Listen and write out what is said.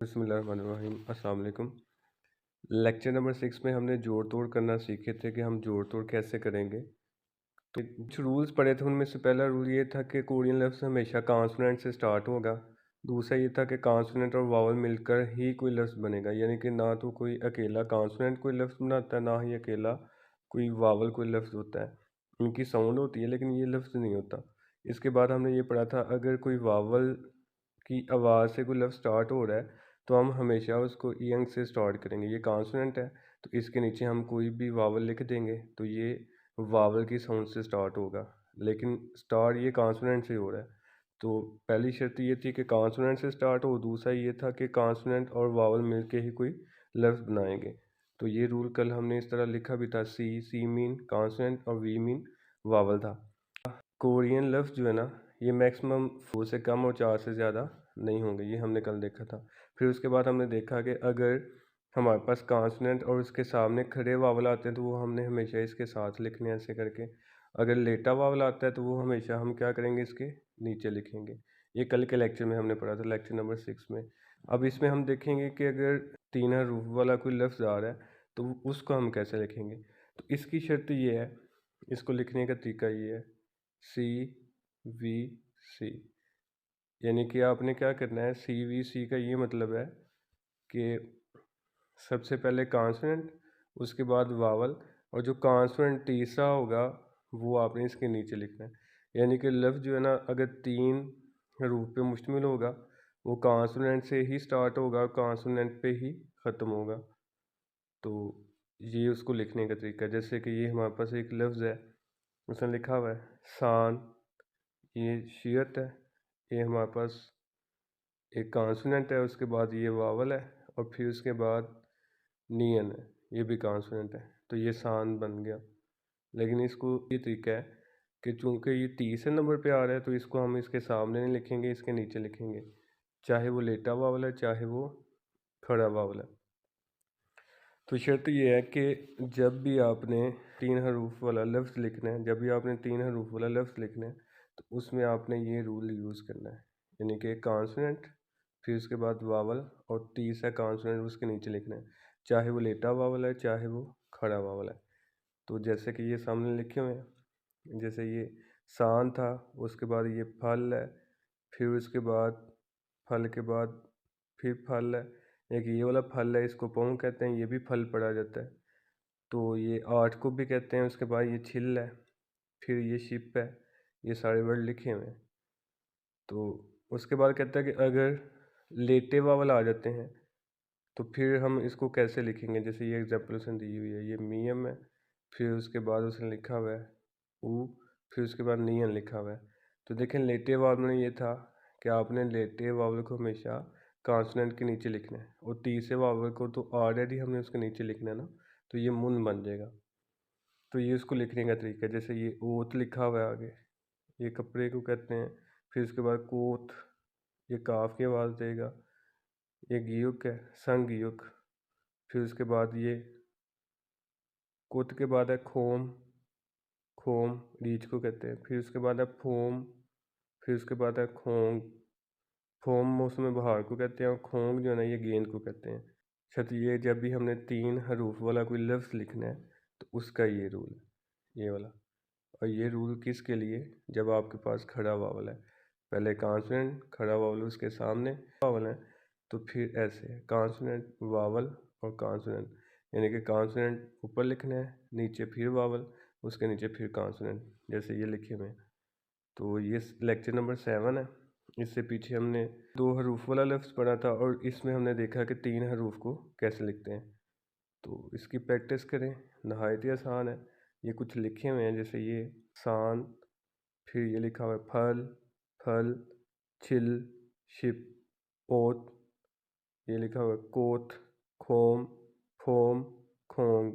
बिस्मिल्लाहिर्रहमानिर्रहीम। अस्सलाम वालेकुम। लेक्चर नंबर 6 में हमने जोड़ तोड़ करना सीखे थे कि हम जोड़ तोड़ कैसे करेंगे। तो कुछ रूल्स पढ़े थे, उनमें से पहला रूल ये था कि कोरियन लफ्ज़ हमेशा कॉन्सोनेंट से स्टार्ट होगा। दूसरा ये था कि कॉन्सोनेंट और वावल मिलकर ही कोई लफ्ज़ बनेगा, यानी कि ना तो कोई अकेला कॉन्सोनेंट कोई लफ्ज़ बनाता है, ना ही अकेला कोई वावल कोई लफ्ज़ होता है। उनकी साउंड होती है लेकिन ये लफ्ज़ नहीं होता। इसके बाद हमने ये पढ़ा था, अगर कोई वावल की आवाज़ से कोई लफ्ज़ स्टार्ट हो रहा है तो हम हमेशा उसको ईएंग से स्टार्ट करेंगे। ये कॉन्सोनेंट है तो इसके नीचे हम कोई भी वावल लिख देंगे तो ये वावल की साउंड से स्टार्ट होगा, लेकिन स्टार्ट ये कॉन्सोनेंट से हो रहा है। तो पहली शर्त ये थी कि कॉन्सोनेंट से स्टार्ट हो, दूसरा ये था कि कॉन्सोनेंट और वावल मिलके ही कोई लफ्ज़ बनाएंगे। तो ये रूल कल हमने इस तरह लिखा भी था, सी मीन कॉन्सोनेंट और वी मीन वावल था। कोरियन लफ्ज़ जो है ना, ये मैक्सिमम 4 से कम और 4 से ज़्यादा नहीं होंगे, ये हमने कल देखा था। फिर उसके बाद हमने देखा कि अगर हमारे पास कॉन्सोनेंट और उसके सामने खड़े वावल आते हैं तो वो हमने हमेशा इसके साथ लिखने हैं ऐसे करके। अगर लेटा वावल आता है तो वो हमेशा हम क्या करेंगे, इसके नीचे लिखेंगे। ये कल के लेक्चर में हमने पढ़ा था, लेक्चर नंबर 6 में। अब इसमें हम देखेंगे कि अगर 3 हरूफ वाला कोई लफ्ज़ आ रहा है तो उसको हम कैसे लिखेंगे। तो इसकी शर्त ये है, इसको लिखने का तरीका ये है, सी वी सी, यानी कि आपने क्या करना है, सी वी सी का ये मतलब है कि सबसे पहले कॉन्सोनेंट, उसके बाद वावल, और जो कॉन्सोनेंट तीसरा होगा वो आपने इसके नीचे लिखना है। यानी कि लफ्ज़ जो है ना, अगर 3 हरूफ पे मुश्तमिल होगा वो कॉन्सोनेंट से ही स्टार्ट होगा और कॉन्सोनेंट पे ही ख़त्म होगा। तो ये उसको लिखने का तरीका है। जैसे कि ये हमारे पास एक लफ्ज़ है, उसमें लिखा हुआ है सान, ये शियत है, ये हमारे पास एक कॉन्सोनेंट है, उसके बाद ये वावल है और फिर उसके बाद नियन है, ये भी कॉन्सोनेंट है, तो ये सान बन गया। लेकिन इसको ये तरीका है कि चूंकि ये तीसरे नंबर पे आ रहा है तो इसको हम इसके सामने नहीं लिखेंगे, इसके नीचे लिखेंगे, चाहे वो लेटा वावल है चाहे वो खड़ा वावल है। तो शर्त ये है कि जब भी आपने 3 हरूफ वाला लफ्ज़ लिखना है, जब भी आपने 3 हरूफ वाला लफ्ज़ लिखना है तो उसमें आपने ये रूल यूज़ करना है, यानी कि कॉन्सोनेंट, फिर उसके बाद वावल और तीसरा कॉन्सोनेंट उसके नीचे लिखना है, चाहे वो लेटा वावल है चाहे वो खड़ा वावल है। तो जैसे कि ये सामने लिखे हुए हैं, जैसे ये सान था, उसके बाद ये फल है, फिर उसके बाद फल के बाद फिर फल है, एक ये वाला फल है, इसको पोंग कहते हैं, ये भी फल पढ़ा जाता है। तो ये आर्ट को भी कहते हैं। उसके बाद ये छिल है, फिर ये शिप है, ये सारे वर्ड लिखे हुए हैं। तो उसके बाद कहता है कि अगर लेटे वावल आ जाते हैं तो फिर हम इसको कैसे लिखेंगे। जैसे ये एग्जाम्पल उसने दी हुई है, ये मियम है, फिर उसके बाद उसने लिखा हुआ है ऊ, फिर उसके बाद नियन लिखा हुआ है। तो देखें, लेटे वावल में ये था कि आपने लेटे वावल को हमेशा कॉन्सोनेंट के नीचे लिखना है, और तीसरे वावल को तो ऑलरेडी हमने उसके नीचे लिखना है ना, तो ये मुन बन जाएगा। तो ये उसको लिखने का तरीका है। जैसे ये ओत लिखा हुआ है आगे, ये कपड़े को कहते हैं, फिर उसके बाद कोत, ये काफ की आवाज़ देगा, ये गियुक है, संग गियुक, फिर उसके बाद ये कुत के बाद है खोम, खोम रीछ को कहते हैं, फिर उसके बाद है फोम, फिर उसके बाद है खोंग, फोम मौसम बहार को कहते हैं, और खोंग जो है ना ये गेंद को कहते हैं। अच्छा, तो ये जब भी हमने 3 हरूफ वाला कोई लफ्ज़ लिखना है तो उसका ये रूल है, ये वाला। और ये रूल किसके लिए, जब आपके पास खड़ा वावल है, पहले कॉन्सोनेंट, खड़ा वावल उसके सामने वावल है, तो फिर ऐसे कॉन्सोनेंट वावल और कॉन्सोनेंट, यानी कि कॉन्सोनेंट ऊपर लिखना है, नीचे फिर वावल, उसके नीचे फिर कॉन्सोनेंट, जैसे ये लिखे हुए हैं। तो ये लेक्चर नंबर 7 है। इससे पीछे हमने 2 हरूफ वाला लफ्ज़ पढ़ा था और इसमें हमने देखा कि 3 हरूफ को कैसे लिखते हैं। तो इसकी प्रैक्टिस करें, नहायत ही आसान है। ये कुछ लिखे हुए हैं, जैसे ये सान, फिर ये लिखा हुआ है फल, फल, छिल, शिप, ओत, ये लिखा हुआ है कोत, खोम, फोम, खोंग,